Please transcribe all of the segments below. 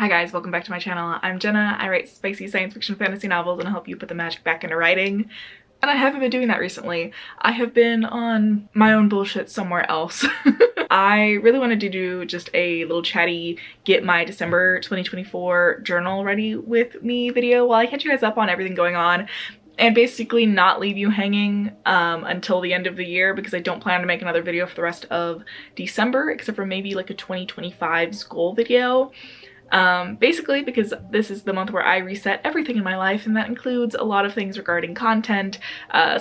Hi guys, welcome back to my channel. I'm Jenna. I write spicy science fiction fantasy novels and I help you put the magic back into writing. And I haven't been doing that recently. I have been on my own bullshit somewhere else. I really wanted to do just a little chatty get my December 2024 journal ready with me video while I catch you guys up on everything going on and basically not leave you hanging until the end of the year, because I don't plan to make another video for the rest of December except for maybe like a 2025's goal video. Basically because this is the month where I reset everything in my life, and that includes a lot of things regarding content,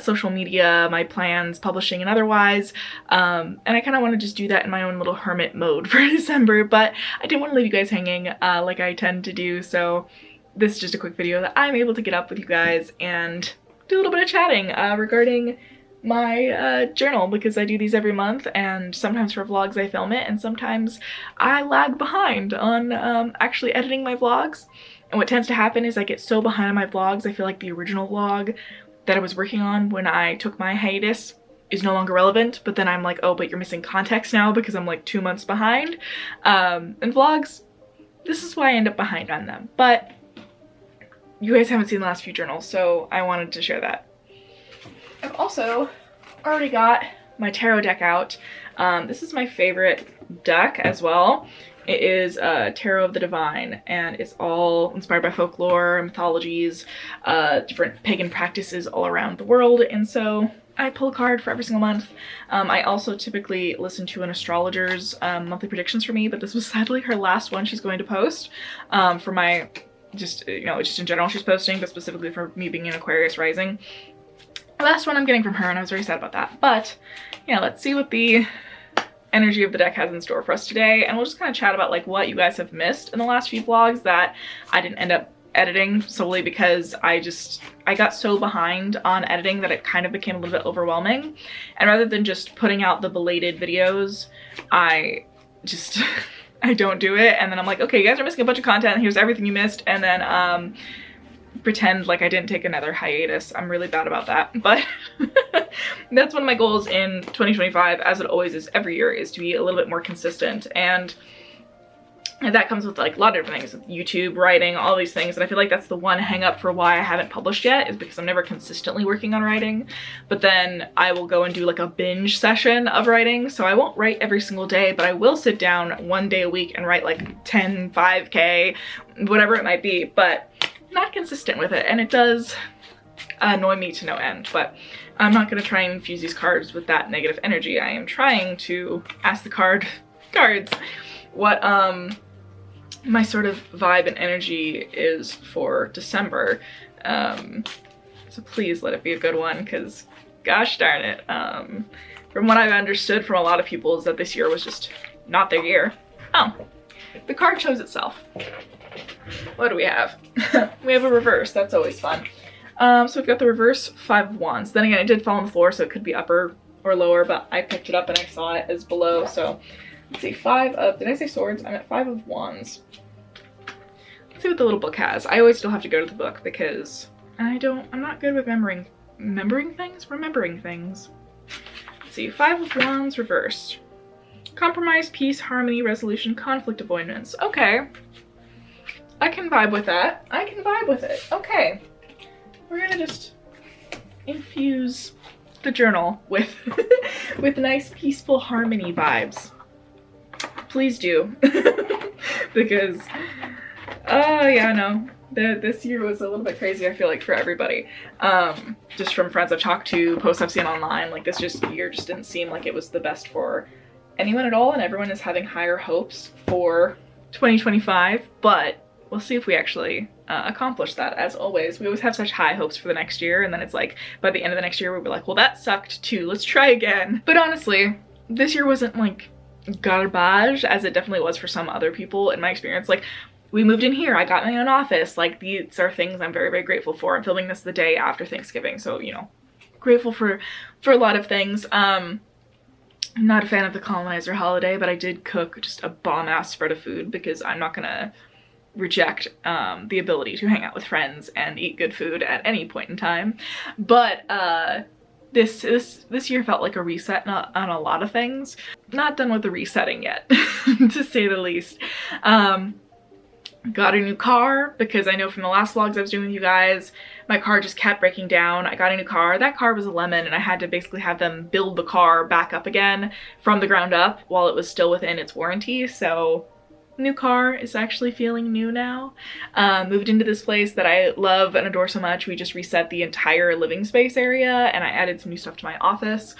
social media, my plans, publishing and otherwise, and I kind of want to just do that in my own little hermit mode for December, but I didn't want to leave you guys hanging like I tend to do, so this is just a quick video that I'm able to get up with you guys and do a little bit of chatting regarding my journal, because I do these every month, and sometimes for vlogs I film it and sometimes I lag behind on actually editing my vlogs. And what tends to happen is I get so behind on my vlogs, I feel like the original vlog that I was working on when I took my hiatus is no longer relevant, but then I'm like, oh, but you're missing context now because I'm like 2 months behind. And vlogs, this is why I end up behind on them. But you guys haven't seen the last few journals, so I wanted to share that. I've also already got my tarot deck out. This is my favorite deck as well. It is Tarot of the Divine, and it's all inspired by folklore, mythologies, different pagan practices all around the world, and so I pull a card for every single month. I also typically listen to an astrologer's monthly predictions for me, but this was sadly her last one she's going to post for my, just in general she's posting, but specifically for me being an Aquarius rising. The last one I'm getting from her, and I was very sad about that. But yeah, let's see what the energy of the deck has in store for us today, and we'll just kind of chat about like what you guys have missed in the last few vlogs that I didn't end up editing, solely because I got so behind on editing that it kind of became a little bit overwhelming. And rather than just putting out the belated videos, I just I don't do it, and then I'm like, okay, you guys are missing a bunch of content, here's everything you missed, and then pretend like I didn't take another hiatus. I'm really bad about that, but that's one of my goals in 2025, as it always is every year, is to be a little bit more consistent, and that comes with like a lot of different things, YouTube, writing, all these things, and I feel like that's the one hang up for why I haven't published yet, is because I'm never consistently working on writing. But then I will go and do like a binge session of writing, so I won't write every single day, but I will sit down one day a week and write like 10, 5K, whatever it might be, but not consistent with it, and it does annoy me to no end. But I'm not going to try and infuse these cards with that negative energy. I am trying to ask the cards what my sort of vibe and energy is for December, so please let it be a good one, because gosh darn it, from what I've understood from a lot of people is that this year was just not their year. Oh, the card shows itself. What do we have? We have a reverse. That's always fun. So we've got the reverse 5 of Wands. Then again, it did fall on the floor, so it could be upper or lower, but I picked it up and I saw it as below. So let's see, 5 of, did I say swords? I'm at 5 of Wands. Let's see what the little book has. I always still have to go to the book because I'm not good with remembering things. Let's see, 5 of Wands reversed. Compromise, peace, harmony, resolution, conflict avoidance. Okay. I can vibe with that. I can vibe with it. Okay. We're gonna just infuse the journal with with nice peaceful harmony vibes. Please do. Because yeah, no. This year was a little bit crazy, I feel like, for everybody. Just from friends I've talked to, posts I've seen online, like this year just didn't seem like it was the best for anyone at all, and everyone is having higher hopes for 2025, but we'll see if we actually accomplish that. As always, we always have such high hopes for the next year, and then it's like by the end of the next year we'll be like, well, that sucked too, let's try again. But honestly, this year wasn't like garbage as it definitely was for some other people in my experience. Like, we moved in here, I got my own office, like these are things I'm very, very grateful for. I'm filming this the day after Thanksgiving, so grateful for a lot of things. I'm not a fan of the colonizer holiday, but I did cook just a bomb-ass spread of food because I'm not gonna reject the ability to hang out with friends and eat good food at any point in time. But this year felt like a reset on a lot of things. Not done with the resetting yet, to say the least. Got a new car because I know from the last vlogs I was doing with you guys, my car just kept breaking down. I got a new car. That car was a lemon and I had to basically have them build the car back up again from the ground up while it was still within its warranty. So new car is actually feeling new now. Moved into this place that I love and adore so much. We just reset the entire living space area and I added some new stuff to my office.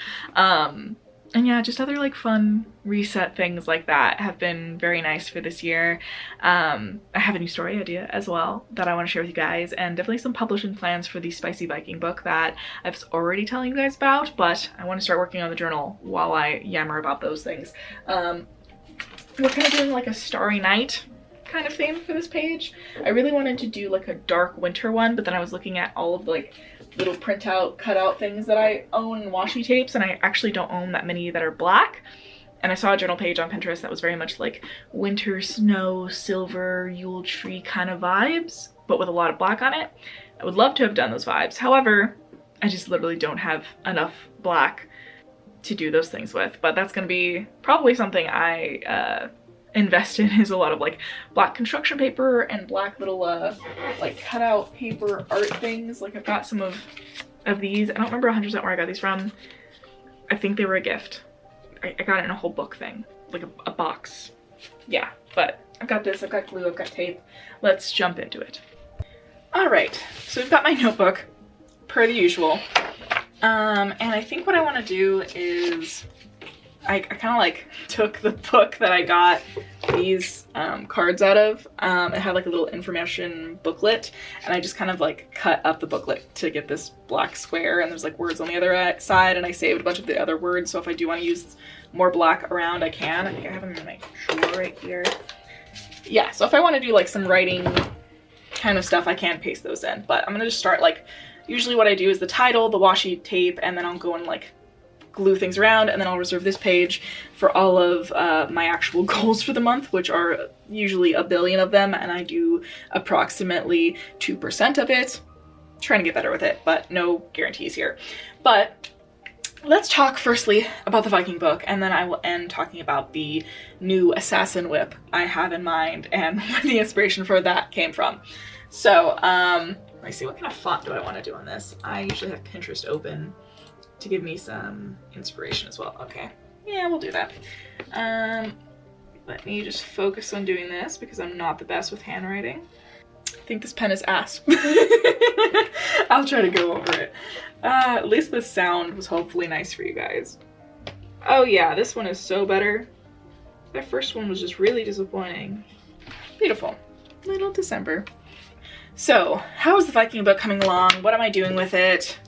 And yeah, just other like fun reset things like that have been very nice for this year. I have a new story idea as well that I want to share with you guys, and definitely some publishing plans for the Spicy Viking book that I was already telling you guys about, but I want to start working on the journal while I yammer about those things. We're kind of doing like a Starry Night kind of theme for this page. I really wanted to do like a dark winter one, but then I was looking at all of the like little printout cutout things that I own in washi tapes, and I actually don't own that many that are black. And I saw a journal page on Pinterest that was very much like winter, snow, silver, Yule tree kind of vibes, but with a lot of black on it. I would love to have done those vibes. However, I just literally don't have enough black to do those things with, but that's gonna be probably something I invest in, is a lot of like black construction paper and black little like cutout paper art things. Like I've got some of these. I don't remember 100% where I got these from. I think they were a gift. I got it in a whole book thing, like a box. Yeah, but I've got this, I've got glue, I've got tape. Let's jump into it. All right, so we've got my notebook per the usual. And I think what I want to do is I kind of like took the book that I got these cards out of. It had like a little information booklet, and I just kind of like cut up the booklet to get this black square, and there's like words on the other side, and I saved a bunch of the other words, so if I do want to use more black around, I can. I think I have them in my drawer right here. Yeah, so if I want to do like some writing kind of stuff, I can paste those in, but I'm gonna just start like, usually what I do is the title, the washi tape, and then I'll go and like glue things around, and then I'll reserve this page for all of my actual goals for the month, which are usually a billion of them, and I do approximately 2% of it. I'm trying to get better with it, but no guarantees here. But let's talk firstly about the Viking book, and then I will end talking about the new assassin whip I have in mind and where the inspiration for that came from. So let me see, what kind of font do I want to do on this? I usually have Pinterest open to give me some inspiration as well. Okay, yeah, we'll do that. Let me just focus on doing this because I'm not the best with handwriting. I think this pen is ass. I'll try to go over it. At least the sound was hopefully nice for you guys. Oh yeah, this one is so better. That first one was just really disappointing. Beautiful. Little December. So, how is the Viking book coming along? What am I doing with it?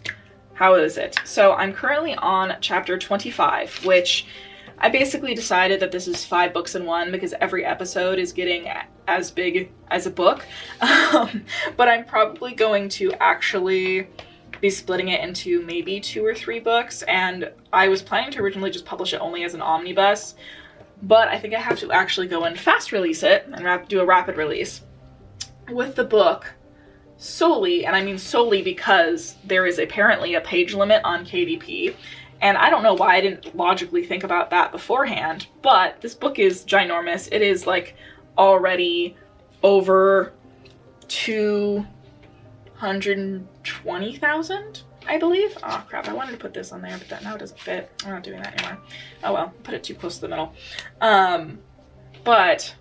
How is it? So I'm currently on chapter 25, which I basically decided that this is 5 books in one because every episode is getting as big as a book. But I'm probably going to actually be splitting it into maybe 2 or 3 books, and I was planning to originally just publish it only as an omnibus, but I think I have to actually go and fast release it and do a rapid release with the book. Solely, and I mean solely because there is apparently a page limit on KDP, and I don't know why I didn't logically think about that beforehand, but this book is ginormous. It is like already over 220,000, I believe. Oh crap, I wanted to put this on there, but now it doesn't fit. I'm not doing that anymore. Oh well, put it too close to the middle. But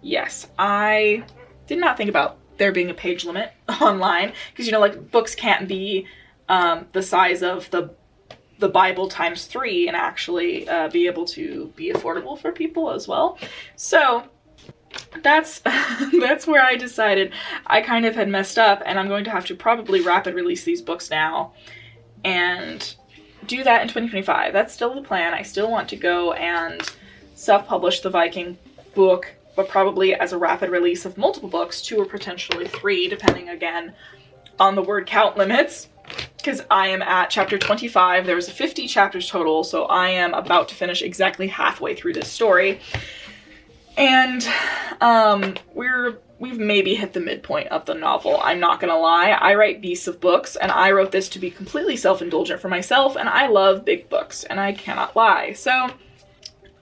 yes, I did not think about there being a page limit online, because you know, like, books can't be the size of the Bible times 3 and actually be able to be affordable for people as well. So that's that's where I decided I kind of had messed up, and I'm going to have to probably rapid release these books now and do that in 2025. That's still the plan. I still want to go and self-publish the Viking book, but probably as a rapid release of multiple books, 2 or potentially 3, depending again on the word count limits, because I am at chapter 25. There's 50 chapters total, so I am about to finish exactly halfway through this story. And we've maybe hit the midpoint of the novel. I'm not gonna lie, I write beasts of books, and I wrote this to be completely self-indulgent for myself, and I love big books, and I cannot lie. So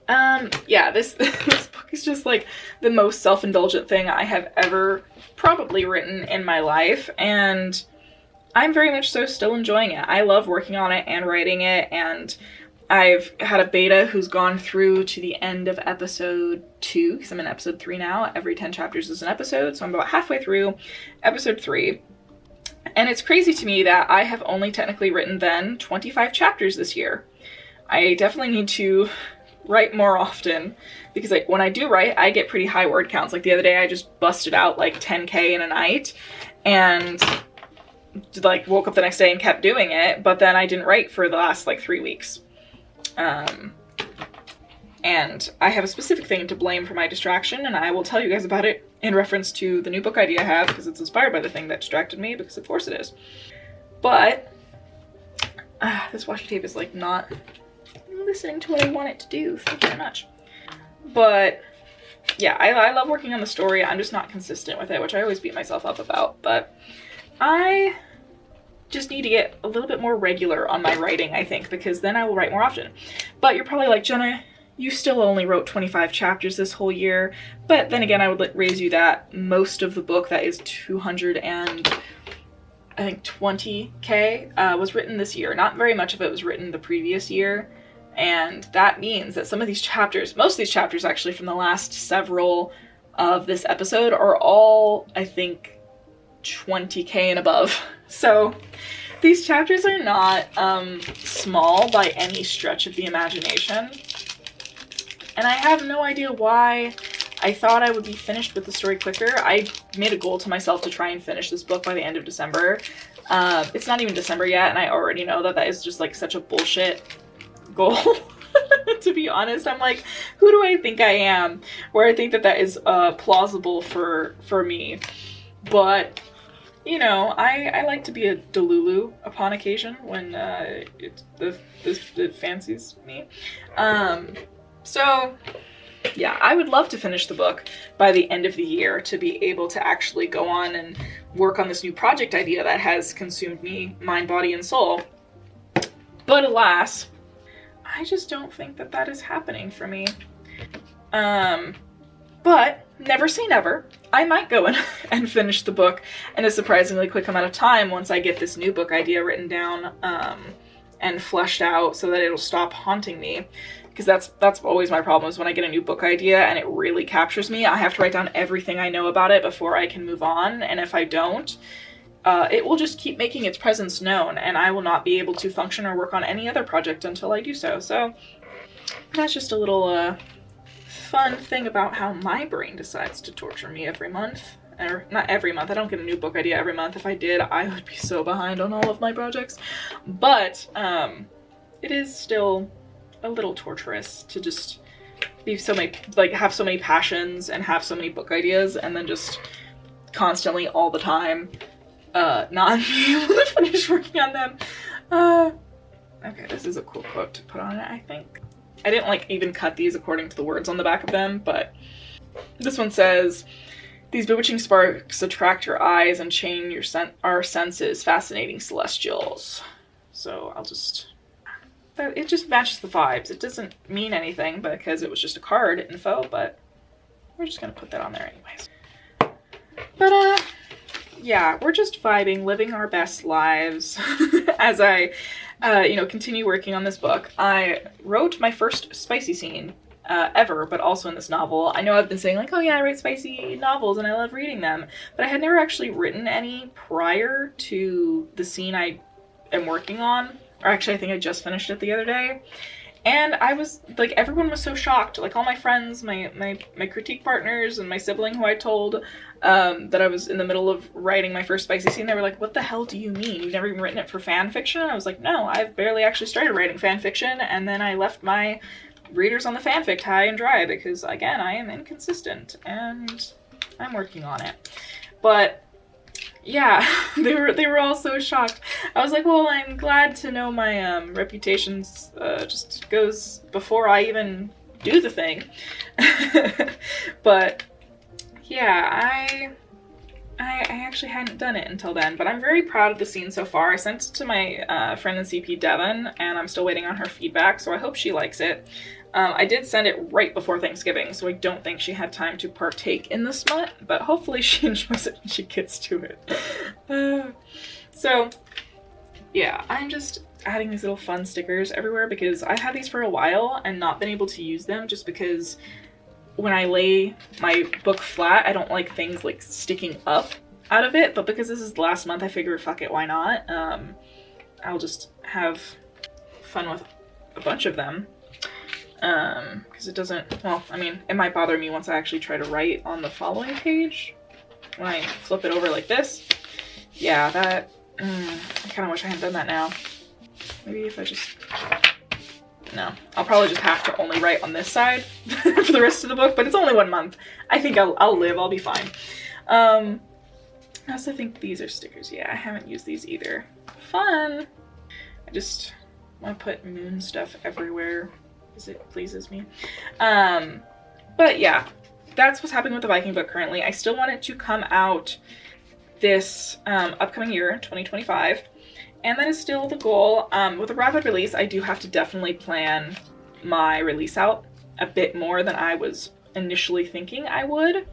Yeah, this book is just like the most self-indulgent thing I have ever probably written in my life, and I'm very much so still enjoying it. I love working on it and writing it, and I've had a beta who's gone through to the end of episode 2, because I'm in episode 3 now. Every 10 chapters is an episode, so I'm about halfway through episode 3. And it's crazy to me that I have only technically written then 25 chapters this year. I definitely need to write more often, because like when I do write, I get pretty high word counts. Like the other day I just busted out like 10K in a night, and like woke up the next day and kept doing it, but then I didn't write for the last like 3 weeks. And I have a specific thing to blame for my distraction, and I will tell you guys about it in reference to the new book idea I have, because it's inspired by the thing that distracted me, because of course it is. But this washi tape is like not listening to what I want it to do. Thank you very much. But yeah, I love working on the story. I'm just not consistent with it, which I always beat myself up about. But I just need to get a little bit more regular on my writing, I think, because then I will write more often. But you're probably like, Jenna, you still only wrote 25 chapters this whole year. But then again, I would raise you that most of the book, that is 220K, was written this year. Not very much of it was written the previous year. And that means that some of these chapters, most of these chapters actually from the last several of this episode, are all, I think, 20K and above. So these chapters are not small by any stretch of the imagination. And I have no idea why I thought I would be finished with the story quicker. I made a goal to myself to try and finish this book by the end of December. It's not even December yet, and I already know that that is just like such a bullshit goal. To be honest, I'm like, who do I think I am where I think that that is plausible for me? But you know, I like to be a delulu upon occasion when it fancies me. So yeah, I would love to finish the book by the end of the year to be able to actually go on and work on this new project idea that has consumed me, mind, body, and soul. But alas, I just don't think that that is happening for me. But never say never. I might go and finish the book in a surprisingly quick amount of time once I get this new book idea written down and fleshed out so that it'll stop haunting me. Because that's always my problem, is when I get a new book idea and it really captures me, I have to write down everything I know about it before I can move on. And if I don't, it will just keep making its presence known, and I will not be able to function or work on any other project until I do so. So that's just a little fun thing about how my brain decides to torture me every month. Or not every month, I don't get a new book idea every month. If I did, I would be so behind on all of my projects. But it is still a little torturous to just be so many, like, have so many passions and have so many book ideas and then just constantly all the time not be able to finish working on them. Okay, this is a cool quote to put on it, I think. I didn't like even cut these according to the words on the back of them, but this one says, "These bewitching sparks attract your eyes and chain our senses, fascinating celestials." So I'll just, it just matches the vibes. It doesn't mean anything because it was just a card info, but we're just gonna put that on there anyways. But yeah, we're just vibing, living our best lives as I continue working on this book. I wrote my first spicy scene ever, but also in this novel. I know I've been saying like, oh yeah, I write spicy novels and I love reading them, but I had never actually written any prior to the scene I am working on. Or actually, I think I just finished it the other day. And I was, like, everyone was so shocked. Like, all my friends, my critique partners, and my sibling who I told that I was in the middle of writing my first spicy scene, they were like, what the hell do you mean? You've never even written it for fan fiction? And I was like, no, I've barely actually started writing fan fiction, and then I left my readers on the fanfic high and dry because, again, I am inconsistent, and I'm working on it. But yeah, they were all so shocked. I was like, well, I'm glad to know my reputation just goes before I even do the thing. But yeah, I actually hadn't done it until then, but I'm very proud of the scene so far. I sent it to my friend in CP, Devin, and I'm still waiting on her feedback, so I hope she likes it. I did send it right before Thanksgiving, so I don't think she had time to partake in the smut, but hopefully she enjoys it when she gets to it. So yeah, I'm just adding these little fun stickers everywhere because I've had these for a while and not been able to use them just because when I lay my book flat, I don't like things like sticking up out of it, but because this is the last month, I figured fuck it, why not? I'll just have fun with a bunch of them. Because it doesn't, well, I mean, it might bother me once I actually try to write on the following page. When I flip it over like this. Yeah, that, I kind of wish I hadn't done that now. Maybe if I just, no. I'll probably just have to only write on this side for the rest of the book, but it's only 1 month. I think I'll live, I'll be fine. I also think these are stickers. Yeah, I haven't used these either. Fun! I just want to put moon stuff everywhere. It pleases me. But yeah, that's what's happening with the Viking book currently. I still want it to come out this upcoming year, 2025, and that is still the goal. With a rapid release, I do have to definitely plan my release out a bit more than I was initially thinking I would,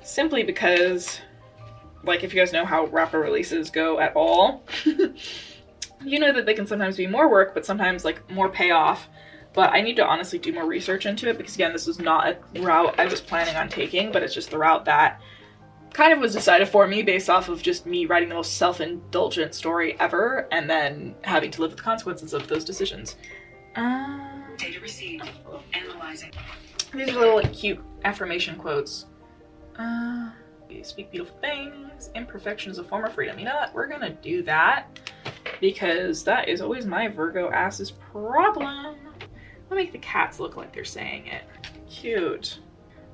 simply because, like, if you guys know how rapid releases go at all, you know that they can sometimes be more work, but sometimes like more payoff. But I need to honestly do more research into it because, again, this is not a route I was planning on taking, but it's just the route that kind of was decided for me based off of just me writing the most self-indulgent story ever and then having to live with the consequences of those decisions. Data received. Analyzing. These are little like, cute affirmation quotes. You speak beautiful things. Imperfection is a form of freedom. You know what? We're gonna do that because that is always my Virgo ass's problem. I'll make the cats look like they're saying it. Cute.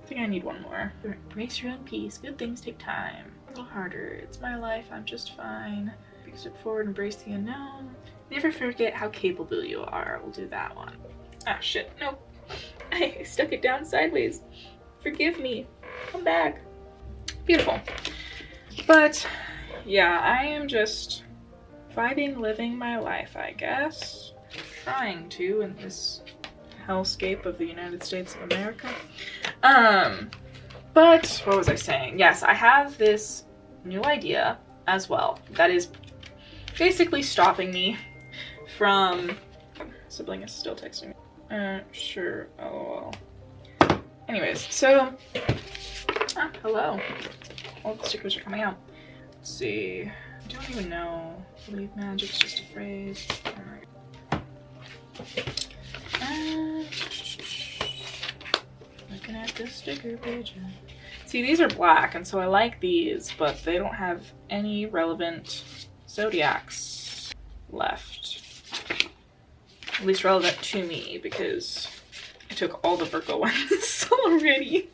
I think I need one more. Embrace your own peace. Good things take time. A little harder. It's my life. I'm just fine. Take a step forward. Embrace the unknown. Never forget how capable you are. We'll do that one. Ah, shit. Nope. I stuck it down sideways. Forgive me. Come back. Beautiful. But yeah, I am just vibing, living my life, I guess. Trying to in this hellscape of the United States of America. But what was I saying? Yes, I have this new idea as well that is basically stopping me from... Sibling is still texting me. Sure, lol. Anyways, so... hello. All the stickers are coming out. Let's see. I don't even know. Believe magic's just a phrase. Looking at the sticker page. See, these are black, and so I like these, but they don't have any relevant zodiacs left. At least relevant to me, because I took all the Virgo ones already.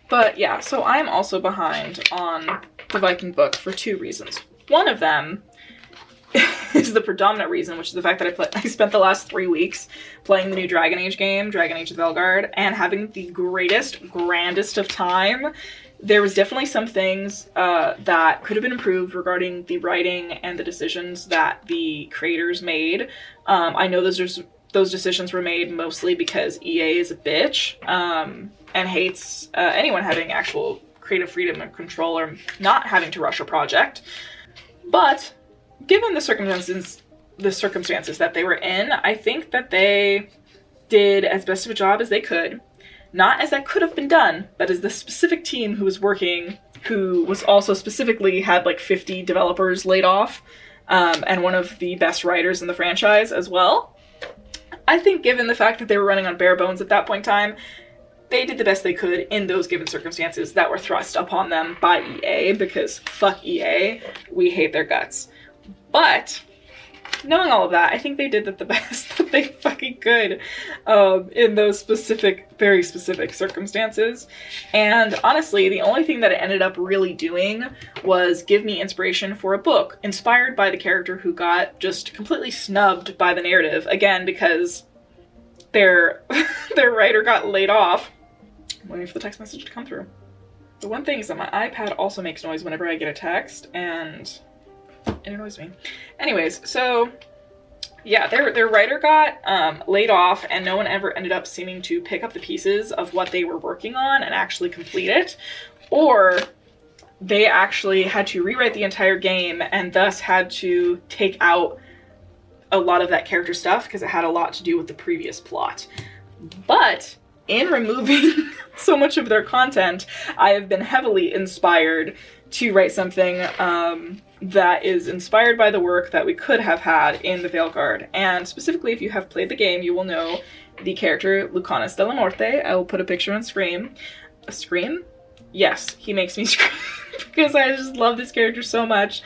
But yeah, so I'm also behind on the Viking book for 2 reasons. One of them is the predominant reason, which is the fact that I spent the last 3 weeks playing the new Dragon Age game, Dragon Age of Velgard, and having the grandest of time. There was definitely some things that could have been improved regarding the writing and the decisions that the creators made. I know those decisions were made mostly because EA is a bitch and hates anyone having actual creative freedom and control or not having to rush a project. But given the circumstances that they were in, I think that they did as best of a job as they could. Not as that could have been done, but as the specific team who was working, who was also specifically had like 50 developers laid off, and one of the best writers in the franchise as well. I think given the fact that they were running on bare bones at that point in time, they did the best they could in those given circumstances that were thrust upon them by EA, because fuck EA, we hate their guts. But knowing all of that, I think they did the best that they fucking could in those very specific circumstances. And honestly, the only thing that it ended up really doing was give me inspiration for a book inspired by the character who got just completely snubbed by the narrative, again, because their writer got laid off. I'm waiting for the text message to come through. The one thing is that my iPad also makes noise whenever I get a text, and it annoys me. Anyways, so Yeah, their writer got laid off, and no one ever ended up seeming to pick up the pieces of what they were working on and actually complete it. Or they actually had to rewrite the entire game and thus had to take out a lot of that character stuff because it had a lot to do with the previous plot. But in removing so much of their content, I have been heavily inspired to write something that is inspired by the work that we could have had in the Veilguard. And specifically, if you have played the game, you will know the character Lucanus de la Morte. I will put a picture on Scream. Scream? Yes, he makes me scream because I just love this character so much.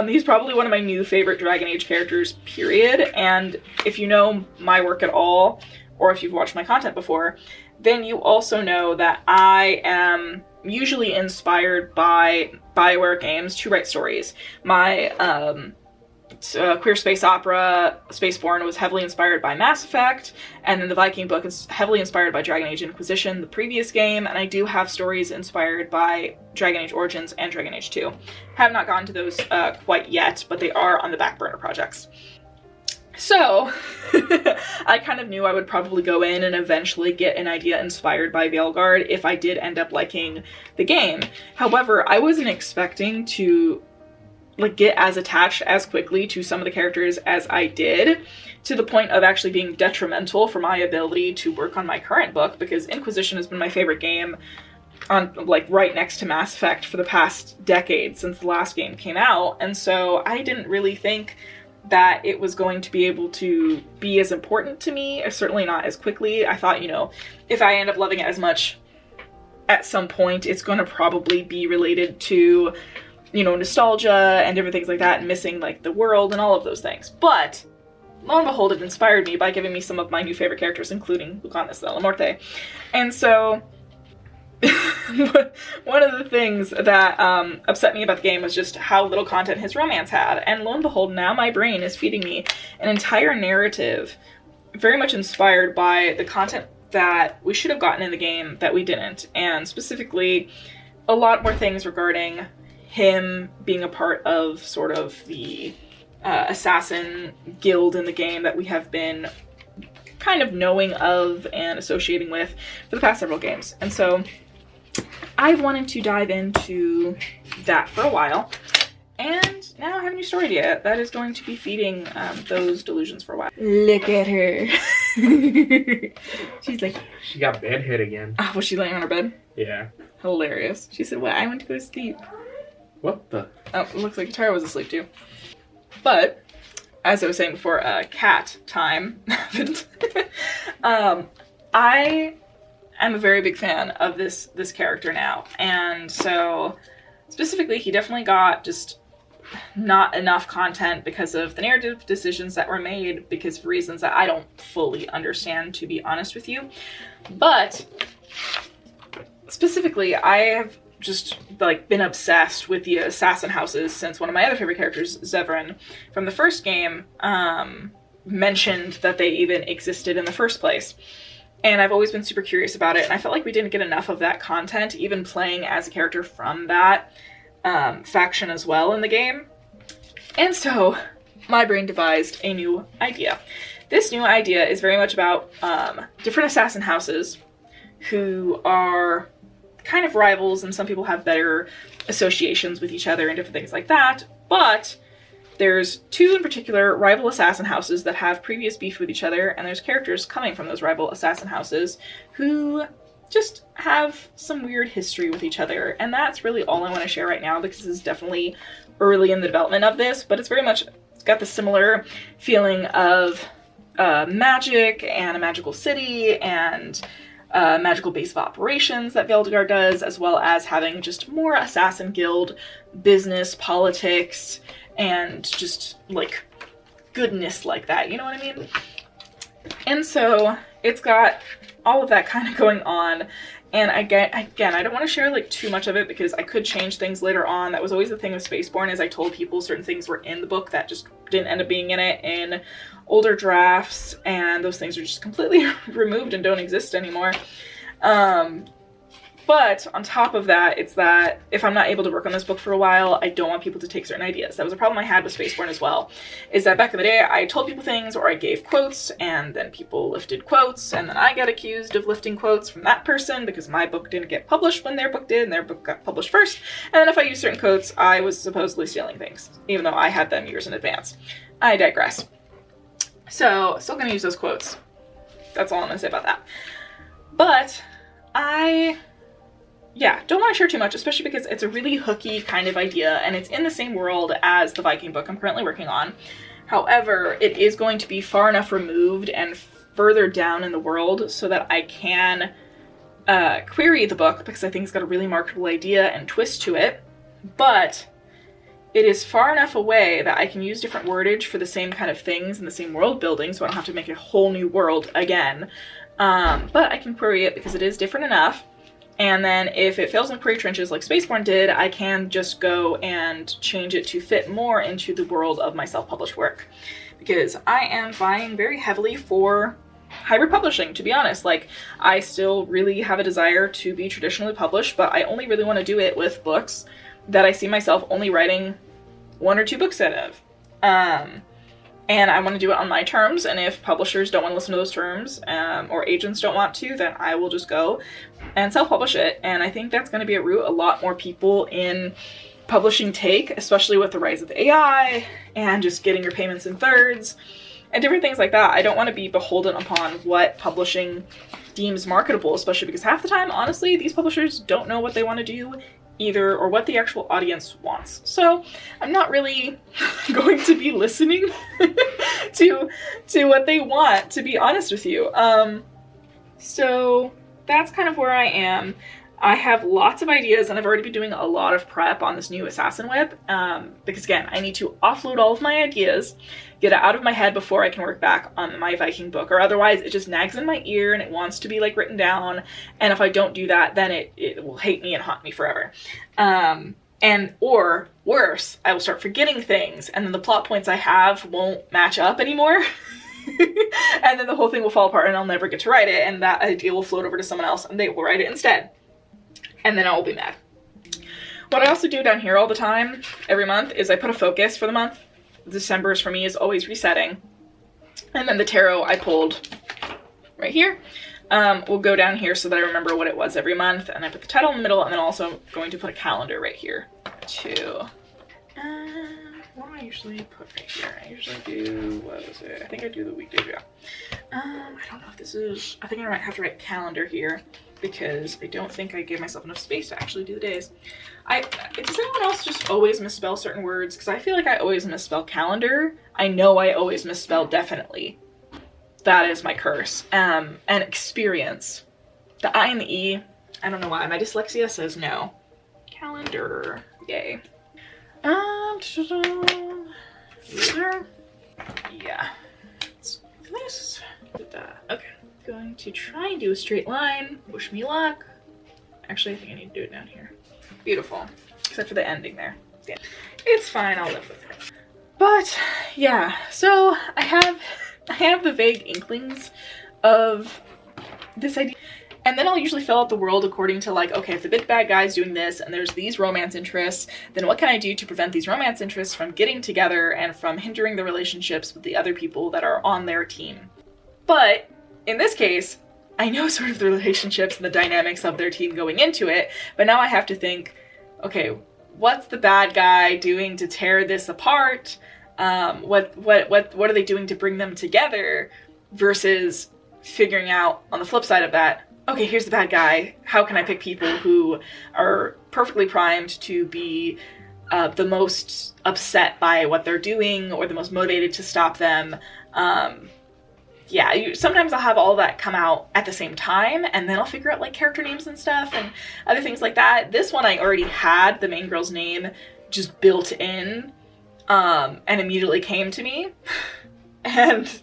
He's probably one of my new favorite Dragon Age characters, period. And if you know my work at all, or if you've watched my content before, then you also know that I am usually inspired by BioWare games to write stories. My queer space opera, Spaceborne, was heavily inspired by Mass Effect, and then the Viking book is heavily inspired by Dragon Age Inquisition, the previous game, and I do have stories inspired by Dragon Age Origins and Dragon Age 2. Have not gotten to those quite yet, but they are on the back burner projects. So, I kind of knew I would probably go in and eventually get an idea inspired by Veilguard if I did end up liking the game. However, I wasn't expecting to get as attached as quickly to some of the characters as I did, to the point of actually being detrimental for my ability to work on my current book, because Inquisition has been my favorite game on right next to Mass Effect for the past decade since the last game came out, and so I didn't really think that it was going to be able to be as important to me, or certainly not as quickly. I thought, if I end up loving it as much at some point, it's going to probably be related to, nostalgia and different things like that, and missing the world and all of those things. But lo and behold, it inspired me by giving me some of my new favorite characters, including Lucanus de la Morte. And so one of the things that upset me about the game was just how little content his romance had. And lo and behold, now my brain is feeding me an entire narrative very much inspired by the content that we should have gotten in the game that we didn't. And specifically, a lot more things regarding him being a part of sort of the assassin guild in the game that we have been kind of knowing of and associating with for the past several games. And so I've wanted to dive into that for a while, and now I have a new story idea that is going to be feeding those delusions for a while. Look at her. She's like... She got bed hit again. Oh, was she laying on her bed? Yeah. Hilarious. She said, well, I went to go to sleep. What the? Oh, it looks like Tara was asleep too. But, as I was saying before, cat time happened. I am a very big fan of this character now, and so specifically he definitely got just not enough content because of the narrative decisions that were made, because of reasons that I don't fully understand, to be honest with you. But specifically, I have just been obsessed with the assassin houses since one of my other favorite characters, Zevran, from the first game, mentioned that they even existed in the first place. And I've always been super curious about it, and I felt like we didn't get enough of that content, even playing as a character from that faction as well in the game. And so my brain devised a new idea. This new idea is very much about different assassin houses who are kind of rivals, and some people have better associations with each other and different things like that, but there's two in particular rival assassin houses that have previous beef with each other, and there's characters coming from those rival assassin houses who just have some weird history with each other. And that's really all I want to share right now, because this is definitely early in the development of this, but it's very much, it's got the similar feeling of magic and a magical city and magical base of operations that Veilguard does, as well as having just more assassin guild business, politics, and just goodness like that, you know what I mean? And so it's got all of that kind of going on, and again, I don't want to share too much of it because I could change things later on. That was always the thing with Spaceborne, is I told people certain things were in the book that just didn't end up being in it in older drafts, and those things are just completely removed and don't exist anymore. But on top of that, it's that if I'm not able to work on this book for a while, I don't want people to take certain ideas. That was a problem I had with Spaceborne as well, is that back in the day, I told people things or I gave quotes and then people lifted quotes and then I got accused of lifting quotes from that person because my book didn't get published when their book did and their book got published first. And then if I used certain quotes, I was supposedly stealing things, even though I had them years in advance. I digress. So, still gonna use those quotes. That's all I'm gonna say about that. But don't want to share too much, especially because it's a really hooky kind of idea and it's in the same world as the Viking book I'm currently working on. However, it is going to be far enough removed and further down in the world so that I can query the book because I think it's got a really marketable idea and twist to it. But it is far enough away that I can use different wordage for the same kind of things in the same world building, so I don't have to make a whole new world again. But I can query it because it is different enough. And then if it fails in query trenches like Spaceborne did, I can just go and change it to fit more into the world of my self-published work. Because I am vying very heavily for hybrid publishing, to be honest. Like, I still really have a desire to be traditionally published, but I only really want to do it with books that I see myself only writing 1 or 2 books out of. And I want to do it on my terms, and if publishers don't want to listen to those terms, or agents don't want to, then I will just go and self-publish it. And I think that's going to be a route a lot more people in publishing take, especially with the rise of AI and just getting your payments in thirds and different things like that. I don't want to be beholden upon what publishing deems marketable, especially because half the time, honestly, these publishers don't know what they want to do either, or what the actual audience wants. So I'm not really going to be listening to what they want, to be honest with you. So that's kind of where I am. I have lots of ideas and I've already been doing a lot of prep on this new assassin whip, because again, I need to offload all of my ideas, get it out of my head before I can work back on my Viking book, or otherwise it just nags in my ear and it wants to be like written down, and if I don't do that, then it will hate me and haunt me forever. Or worse, I will start forgetting things and then the plot points I have won't match up anymore. And then the whole thing will fall apart and I'll never get to write it, and that idea will float over to someone else and they will write it instead. And then I will be mad. What I also do down here all the time, every month, is I put a focus for the month. December's for me is always resetting. And then the tarot I pulled right here will go down here so that I remember what it was every month. And I put the title in the middle, and then also going to put a calendar right here too. What do I usually put right here? I usually do, what was it? I think I do the weekday draw. I don't know if this is, I think I might have to write calendar here, because I don't think I gave myself enough space to actually do the days. Does anyone else just always misspell certain words? Because I feel like I always misspell calendar. I know I always misspell definitely. That is my curse. And experience. The I and the E, I don't know why. My dyslexia says no. Calendar. Yay. Yeah. Let's do this. Okay. Going to try and do a straight line. Wish me luck. Actually, I think I need to do it down here. Beautiful. Except for the ending there. Yeah. It's fine, I'll live with it. But yeah, so I have the vague inklings of this idea. And then I'll usually fill out the world according to, like, okay, if the big bad guy's doing this and there's these romance interests, then what can I do to prevent these romance interests from getting together and from hindering the relationships with the other people that are on their team? But in this case, I know sort of the relationships and the dynamics of their team going into it, but now I have to think, okay, what's the bad guy doing to tear this apart? What are they doing to bring them together? Versus figuring out on the flip side of that, okay, here's the bad guy. How can I pick people who are perfectly primed to be the most upset by what they're doing or the most motivated to stop them? Sometimes I'll have all that come out at the same time, and then I'll figure out like character names and stuff and other things like that. This one I already had the main girl's name just built in, and immediately came to me. And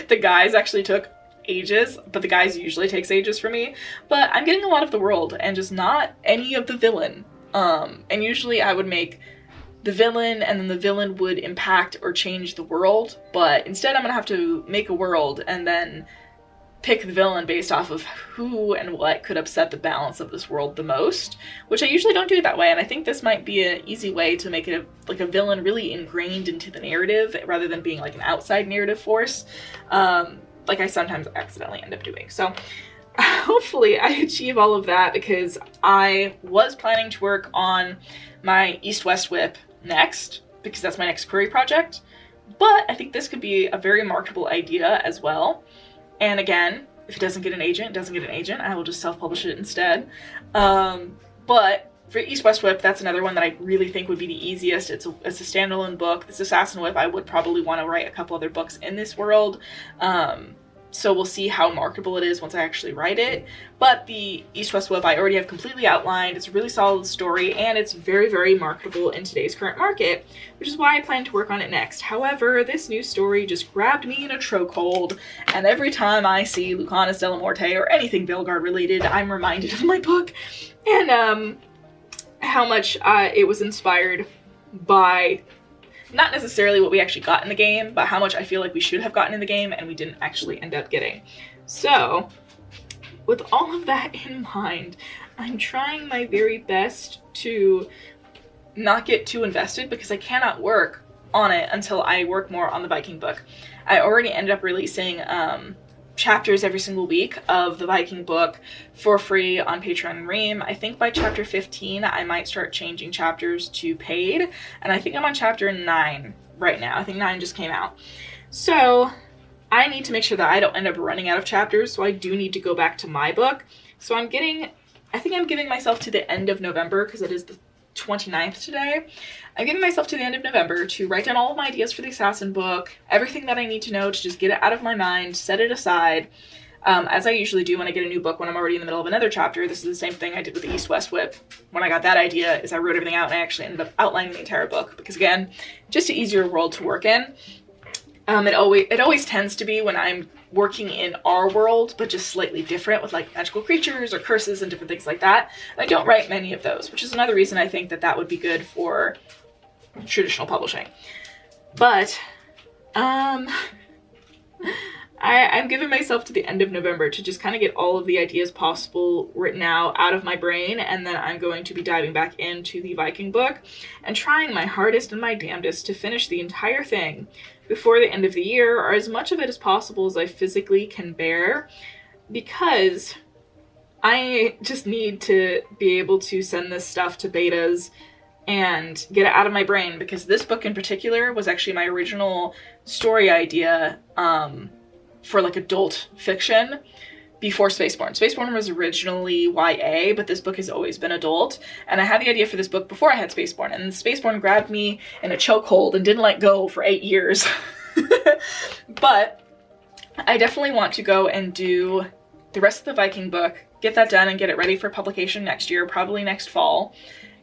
the guys actually took ages, but the guys usually takes ages for me. But I'm getting a lot of the world and just not any of the villain. And usually I would make the villain, and then the villain would impact or change the world, but instead I'm gonna have to make a world and then pick the villain based off of who and what could upset the balance of this world the most, which I usually don't do it that way, and I think this might be an easy way to make it a villain really ingrained into the narrative rather than being like an outside narrative force, like I sometimes accidentally end up doing. So hopefully I achieve all of that, because I was planning to work on my East-West whip next, because that's my next query project, but I think this could be a very marketable idea as well. And again, if it doesn't get an agent, it doesn't get an agent. I will just self-publish it instead. But for East-West Whip, that's another one that I really think would be the easiest. It's a standalone book. This Assassin Whip, I would probably want to write a couple other books in this world. So we'll see how marketable it is once I actually write it. But the East-West Whip I already have completely outlined. It's a really solid story, and it's very, very marketable in today's current market, which is why I plan to work on it next. However, this new story just grabbed me in a chokehold, and every time I see Lucanus de la Morte or anything Belgard related, I'm reminded of my book, and how much it was inspired by not necessarily what we actually got in the game, but how much I feel like we should have gotten in the game and we didn't actually end up getting. So, with all of that in mind, I'm trying my very best to not get too invested, because I cannot work on it until I work more on the Viking book. I already ended up releasing chapters every single week of the Viking book for free on Patreon and Ream. I think by chapter 15 I might start changing chapters to paid, and I think I'm on chapter 9 right now. I think 9 just came out. So I need to make sure that I don't end up running out of chapters, so I do need to go back to my book. So I think I'm giving myself to the end of November, because it is the 29th today. I'm giving myself to the end of November to write down all of my ideas for the Assassin book, everything that I need to know to just get it out of my mind, set it aside, as I usually do when I get a new book when I'm already in the middle of another chapter. This is the same thing I did with the East-West Whip. When I got that idea, is I wrote everything out and I actually ended up outlining the entire book, because again, just an easier world to work in. It always tends to be when I'm working in our world, but just slightly different with like magical creatures or curses and different things like that. I don't write many of those, which is another reason I think that that would be good for traditional publishing. But I'm giving myself to the end of November to just kind of get all of the ideas possible written out of my brain, and then I'm going to be diving back into the Viking book and trying my hardest and my damnedest to finish the entire thing before the end of the year, or as much of it as possible as I physically can bear, because I just need to be able to send this stuff to betas and get it out of my brain, because this book in particular was actually my original story idea for like adult fiction before Spaceborn. Spaceborn was originally YA, but this book has always been adult, and I had the idea for this book before I had Spaceborn, and Spaceborn grabbed me in a chokehold and didn't let go for 8 years. But I definitely want to go and do the rest of the Viking book, get that done and get it ready for publication next year, probably next fall.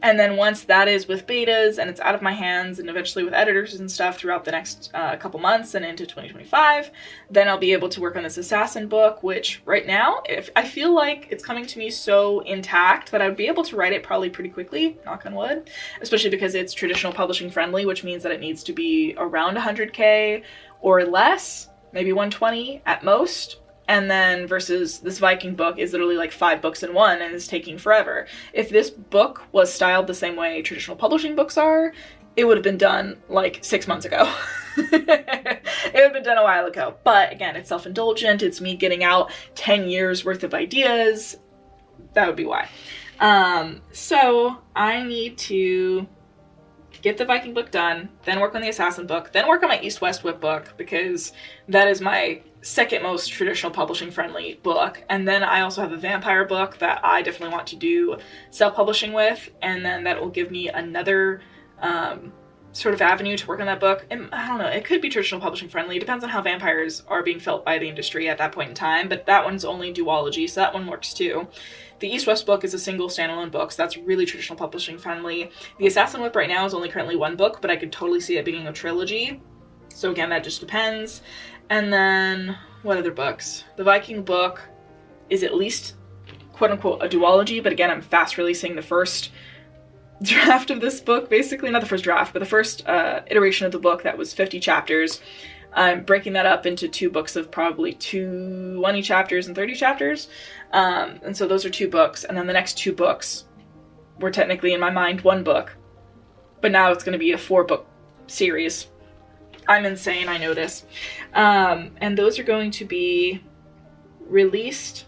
And then once that is with betas and it's out of my hands and eventually with editors and stuff throughout the next couple months and into 2025, then I'll be able to work on this Assassin book, which right now, if I feel like it's coming to me so intact that I would be able to write it probably pretty quickly, knock on wood, especially because it's traditional publishing friendly, which means that it needs to be around 100K or less, maybe 120 at most. And then versus this Viking book is literally like 5 books in one and is taking forever. If this book was styled the same way traditional publishing books are, it would have been done like 6 months ago. It would have been done a while ago. But again, it's self-indulgent. It's me getting out 10 years worth of ideas. That would be why. So I need to get the Viking book done, then work on the Assassin book, then work on my East-West Whip book, because that is my second most traditional publishing friendly book. And then I also have a vampire book that I definitely want to do self-publishing with, and then that will give me another sort of avenue to work on that book. And I don't know, it could be traditional publishing friendly. It depends on how vampires are being felt by the industry at that point in time, but that one's only duology, so that one works too. The East-West book is a single standalone book, so that's really traditional publishing friendly. The Assassin Whip right now is only currently 1 book, but I could totally see it being a trilogy. So again, that just depends. And then, what other books? The Viking book is at least, quote-unquote, a duology, but again, I'm fast releasing the first draft of this book, basically. Not the first draft, but the first iteration of the book that was 50 chapters. I'm breaking that up into 2 books of probably 20 chapters and 30 chapters. And so those are 2 books. And then the next 2 books were technically in my mind 1 book. But now it's going to be a 4-book series. I'm insane, I know this. And those are going to be released.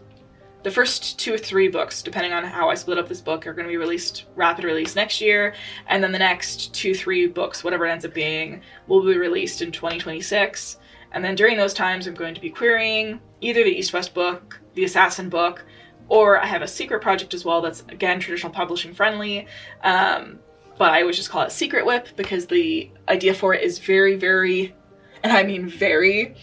The first 2 or 3 books, depending on how I split up this book, are going to be released rapid release next year. And then the next 2-3 books, whatever it ends up being, will be released in 2026. And then during those times, I'm going to be querying either the East-West book, the Assassin book, or I have a secret project as well that's, again, traditional publishing friendly. But I always just call it Secret Whip because the idea for it is very, very, and I mean very,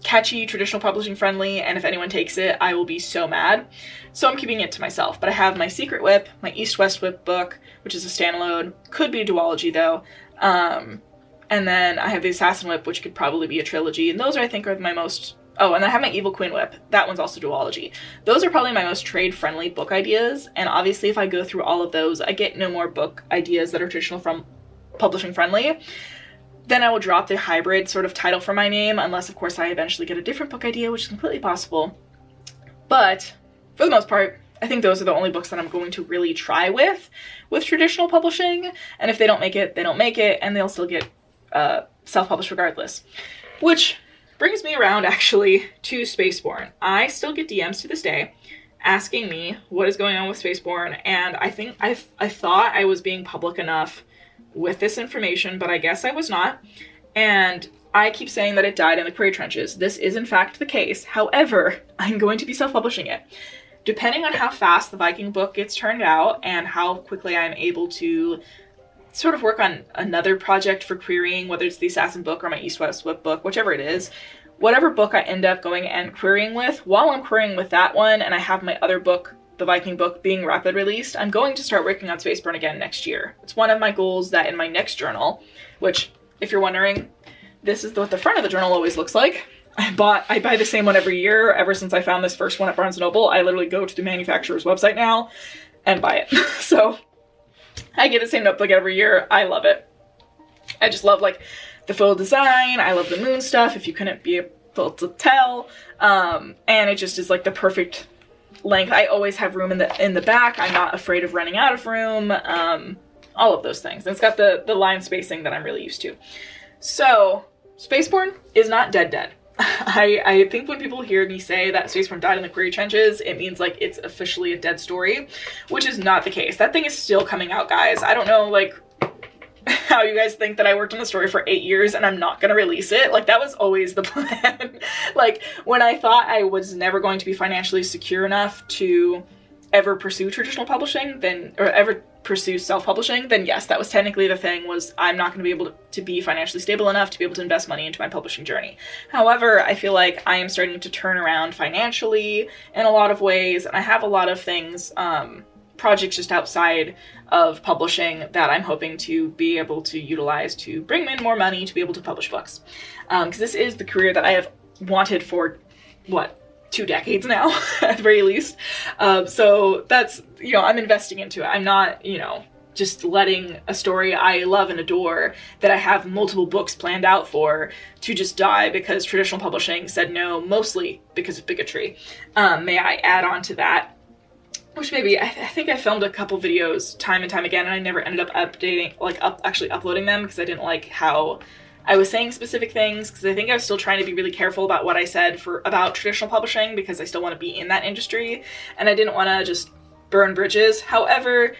catchy, traditional publishing friendly, and if anyone takes it, I will be so mad. So I'm keeping it to myself. But I have my Secret Whip, my East-West Whip book, which is a standalone, could be a duology though. And then I have the Assassin Whip, which could probably be a trilogy, and those I think are my most, oh, and I have my Evil Queen Whip. That one's also duology. Those are probably my most trade-friendly book ideas, and obviously if I go through all of those, I get no more book ideas that are traditional from publishing friendly. Then I will drop the hybrid sort of title for my name, unless of course I eventually get a different book idea, which is completely possible. But for the most part, I think those are the only books that I'm going to really try with traditional publishing. And if they don't make it, they don't make it, and they'll still get self-published regardless. Which brings me around actually to Spaceborne. I still get DMs to this day asking me what is going on with Spaceborne, and I think I thought I was being public enough with this information, but I guess I was not. And I keep saying that it died in the query trenches. This is in fact the case. However, I'm going to be self-publishing it. Depending on how fast the Viking book gets turned out and how quickly I'm able to sort of work on another project for querying, whether it's the Assassin book or my East-West Whip book, whichever it is, whatever book I end up going and querying with, while I'm querying with that one and I have my other book, the Viking book, being rapid released, I'm going to start working on Spaceborne again next year. It's one of my goals that in my next journal, which, if you're wondering, this is what the front of the journal always looks like. I buy the same one every year ever since I found this first one at Barnes & Noble. I literally go to the manufacturer's website now and buy it. So I get the same notebook every year. I love it. I just love like the full design. I love the moon stuff, if you couldn't be able to tell. And it just is like the perfect length. I always have room in the back. I'm not afraid of running out of room. All of those things. And it's got the line spacing that I'm really used to. So Spaceborne is not dead. I think when people hear me say that Spaceborne died in the query trenches, it means like it's officially a dead story, which is not the case. That thing is still coming out, guys. I don't know like how you guys think that I worked on the story for 8 years and I'm not gonna release it. Like that was always the plan. Like when I thought I was never going to be financially secure enough to ever pursue traditional publishing, or ever pursue self-publishing, then yes, that was technically the thing, was I'm not going to be able to be financially stable enough to be able to invest money into my publishing journey. However, I feel like I am starting to turn around financially in a lot of ways, and I have a lot of things, projects just outside of publishing that I'm hoping to be able to utilize to bring in more money to be able to publish books. Because this is the career that I have wanted for, 2 decades now, at the very least. So that's, I'm investing into it. I'm not, just letting a story I love and adore that I have multiple books planned out for to just die because traditional publishing said no, mostly because of bigotry. May I add on to that? Which maybe, I think I filmed a couple videos time and time again, and I never ended up actually uploading them because I didn't like how I was saying specific things, because I think I was still trying to be really careful about what I said about traditional publishing because I still want to be in that industry and I didn't want to just burn bridges. However,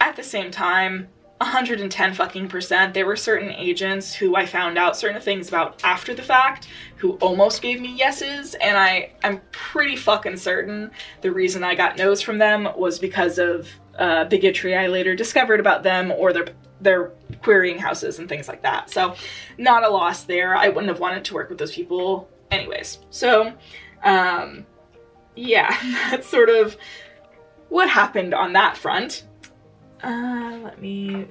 at the same time, 110% there were certain agents who I found out certain things about after the fact who almost gave me yeses, and I'm pretty fucking certain the reason I got no's from them was because of bigotry I later discovered about them or their querying houses and things like that. So not a loss there. I wouldn't have wanted to work with those people anyways. So yeah, that's sort of what happened on that front. Let me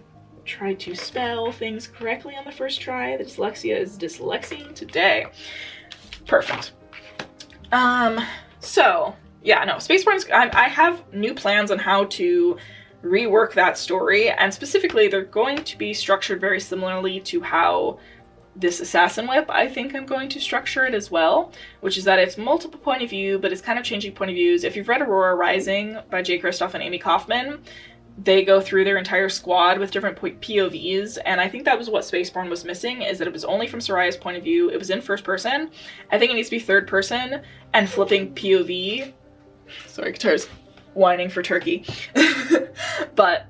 try to spell things correctly on the first try. The dyslexia is dyslexing today. Perfect. So yeah, no, Spaceborne's, I have new plans on how to rework that story, and specifically they're going to be structured very similarly to how this assassin whip, I think I'm going to structure it as well, which is that it's multiple point of view, but it's kind of changing point of views. If you've read Aurora Rising by Jay Kristoff and Amy Kaufman, they go through their entire squad with different POVs, and I think that was what Spaceborne was missing, is that it was only from Soraya's point of view. It was in first person. I think it needs to be third person and flipping POV. Sorry, guitar's whining for turkey. But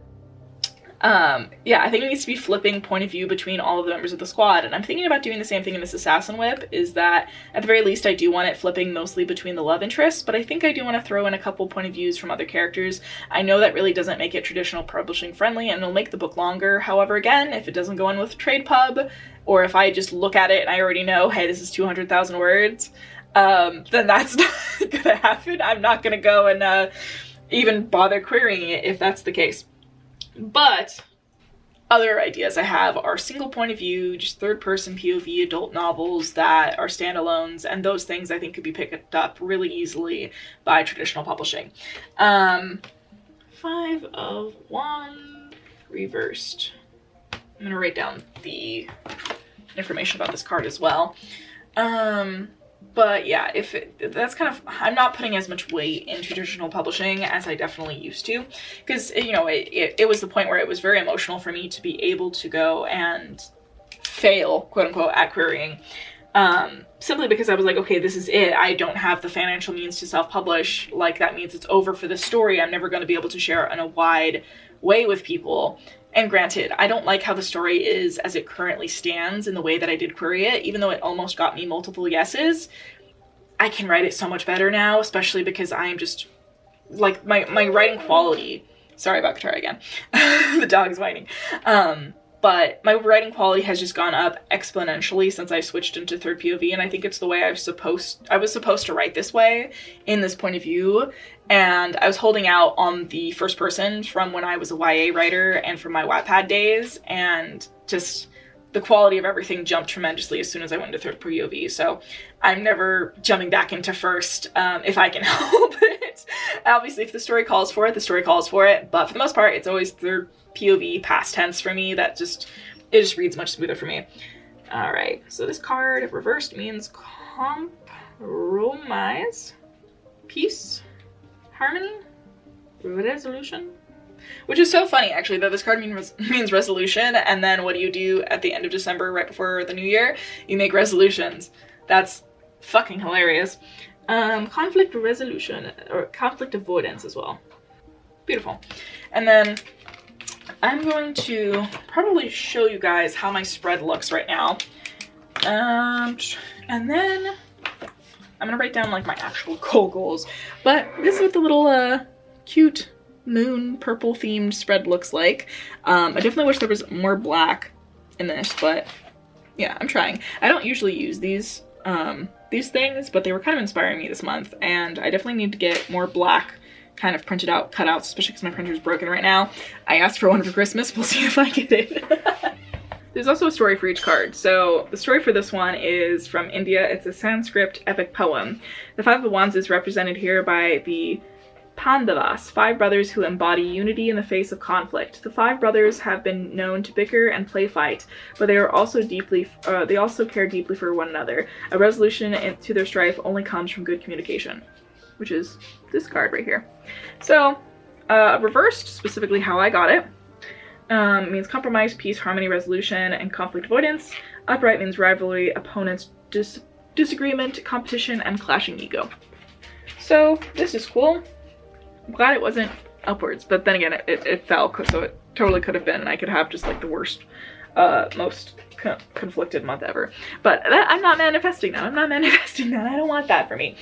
yeah, I think it needs to be flipping point of view between all of the members of the squad, and I'm thinking about doing the same thing in this assassin whip, is that at the very least I do want it flipping mostly between the love interests, but I think I do want to throw in a couple point of views from other characters. I know that really doesn't make it traditional publishing friendly, and it'll make the book longer. However, again, if it doesn't go in with trade pub, or if I just look at it and I already know, hey, this is 200,000 words, then that's not gonna happen. I'm not gonna go and even bother querying it if that's the case. But other ideas I have are single point of view, just third person POV adult novels that are standalones, and those things I think could be picked up really easily by traditional publishing. 5 of 1 reversed. I'm gonna write down the information about this card as well. But yeah, that's kind of, I'm not putting as much weight in traditional publishing as I definitely used to, because, you know, it was the point where it was very emotional for me to be able to go and fail, quote unquote, at querying, simply because I was like, okay, this is it. I don't have the financial means to self-publish. Like, that means it's over for this story. I'm never going to be able to share it in a wide way with people. And granted, I don't like how the story is as it currently stands in the way that I did query it, even though it almost got me multiple yeses. I can write it so much better now, especially because I am just, like, my writing quality, sorry about guitar again, the dog's whining, but my writing quality has just gone up exponentially since I switched into third POV, and I think it's the way I was supposed to write this way, in this point of view, and I was holding out on the first person from when I was a YA writer and from my Wattpad days, and just the quality of everything jumped tremendously as soon as I went into third POV, so I'm never jumping back into first if I can help it. Obviously, if the story calls for it, the story calls for it, but for the most part, it's always third POV past tense for me. It just reads much smoother for me. All right, so this card reversed means compromise, peace, harmony, resolution, which is so funny actually that this card means resolution, and then what do you do at the end of December right before the new year? You make resolutions. That's fucking hilarious. Conflict resolution, or conflict avoidance as well. Beautiful. And then I'm going to probably show you guys how my spread looks right now. And then I'm gonna write down like my actual goals. But this is what the little cute moon purple themed spread looks like. I definitely wish there was more black in this, but yeah, I'm trying. I don't usually use these things, but they were kind of inspiring me this month, and I definitely need to get more black kind of printed out cutouts, especially because my printer is broken right now. I asked for one for Christmas. We'll see if I get it. There's also a story for each card. So the story for this one is from India. It's a Sanskrit epic poem. The Five of Wands is represented here by the Pandavas, 5 brothers who embody unity in the face of conflict. The 5 brothers have been known to bicker and play fight, but they are also they also care deeply for one another. A resolution to their strife only comes from good communication, which is this card right here. So, reversed, specifically how I got it, means compromise, peace, harmony, resolution, and conflict avoidance. Upright means rivalry, opponents, disagreement, competition, and clashing ego. So, this is cool. I'm glad it wasn't upwards, but then again, it fell, so it totally could have been, and I could have just like the worst, most conflicted month ever. But I'm not manifesting that. I'm not manifesting that. I don't want that for me.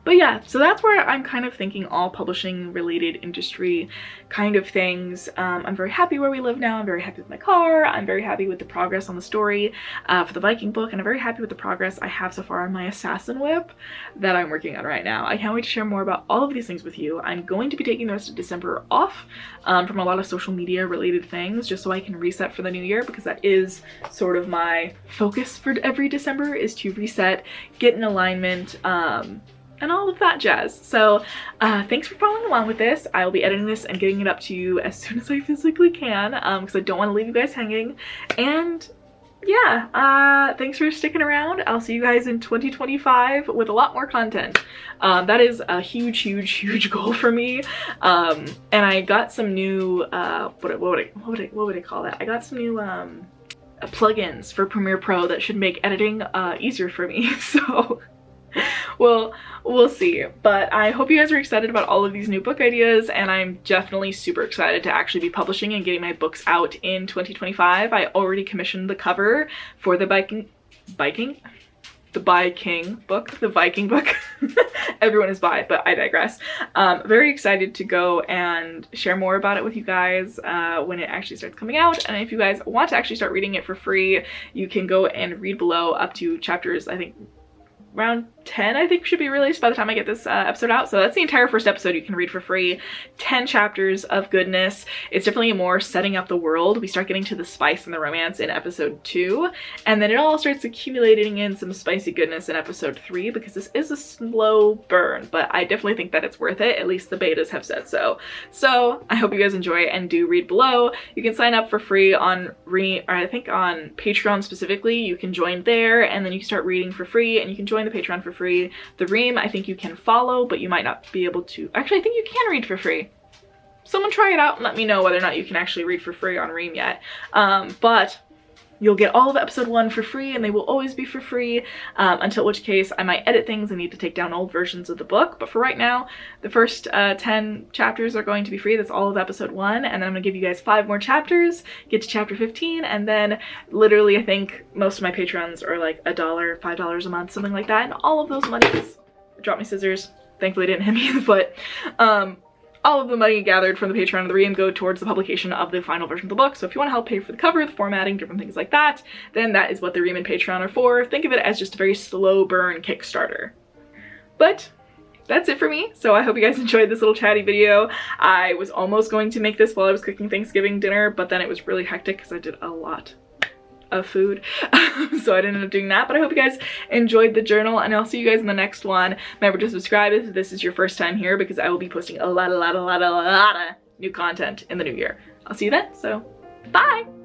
But yeah, so that's where I'm kind of thinking all publishing related industry kind of things. I'm very happy where we live now. I'm very happy with my car. I'm very happy with the progress on the story for the Viking book, and I'm very happy with the progress I have so far on my assassin whip that I'm working on right now. I can't wait to share more about all of these things with you. I'm going to be taking the rest of December off from a lot of social media related things, just so I can reset for the new year, because that is sort of my focus for every December, is to reset, get in alignment, and all of that jazz. So thanks for following along with this. I'll be editing this and getting it up to you as soon as I physically can, because I don't want to leave you guys hanging. And yeah, thanks for sticking around. I'll see you guys in 2025 with a lot more content. That is a huge goal for me. And I got some new, what would I call that? I got some new plugins for Premiere Pro that should make editing easier for me. So we'll see, but I hope you guys are excited about all of these new book ideas, and I'm definitely super excited to actually be publishing and getting my books out in 2025. I already commissioned the cover for the Viking book. Everyone is bi, but I digress. Very excited to go and share more about it with you guys when it actually starts coming out. And if you guys want to actually start reading it for free, you can go and read below up to chapters, I think around 10 I think should be released by the time I get this episode out. So that's the entire first episode you can read for free. 10 chapters of goodness. It's definitely more setting up the world. We start getting to the spice and the romance in episode 2, and then it all starts accumulating in some spicy goodness in episode 3, because this is a slow burn, but I definitely think that it's worth it. At least the betas have said so. So I hope you guys enjoy it, and do read below. You can sign up for free on Ream, or I think on Patreon specifically. You can join there, and then you can start reading for free, and you can join the Patreon for free. The Ream, I think you can follow, but you might not be able to. Actually, I think you can read for free. Someone try it out and let me know whether or not you can actually read for free on Ream yet. But you'll get all of episode 1 for free, and they will always be for free, until which case I might edit things and need to take down old versions of the book. But for right now, the first 10 chapters are going to be free. That's all of episode 1, and then I'm gonna give you guys 5 more chapters, get to chapter 15, and then literally I think most of my patrons are like $1, $5 a month, something like that, and all of those monies, drop my scissors, thankfully it didn't hit me in the foot, all of the money gathered from the Patreon of the Ream go towards the publication of the final version of the book. So if you want to help pay for the cover, the formatting, different things like that, then that is what the Ream and Patreon are for. Think of it as just a very slow burn Kickstarter. But that's it for me. So I hope you guys enjoyed this little chatty video. I was almost going to make this while I was cooking Thanksgiving dinner, but then it was really hectic because I did a lot of food. So I didn't end up doing that, but I hope you guys enjoyed the journal, and I'll see you guys in the next one. Remember to subscribe if this is your first time here, because I will be posting a lot of new content in the new year. I'll see you then, so bye!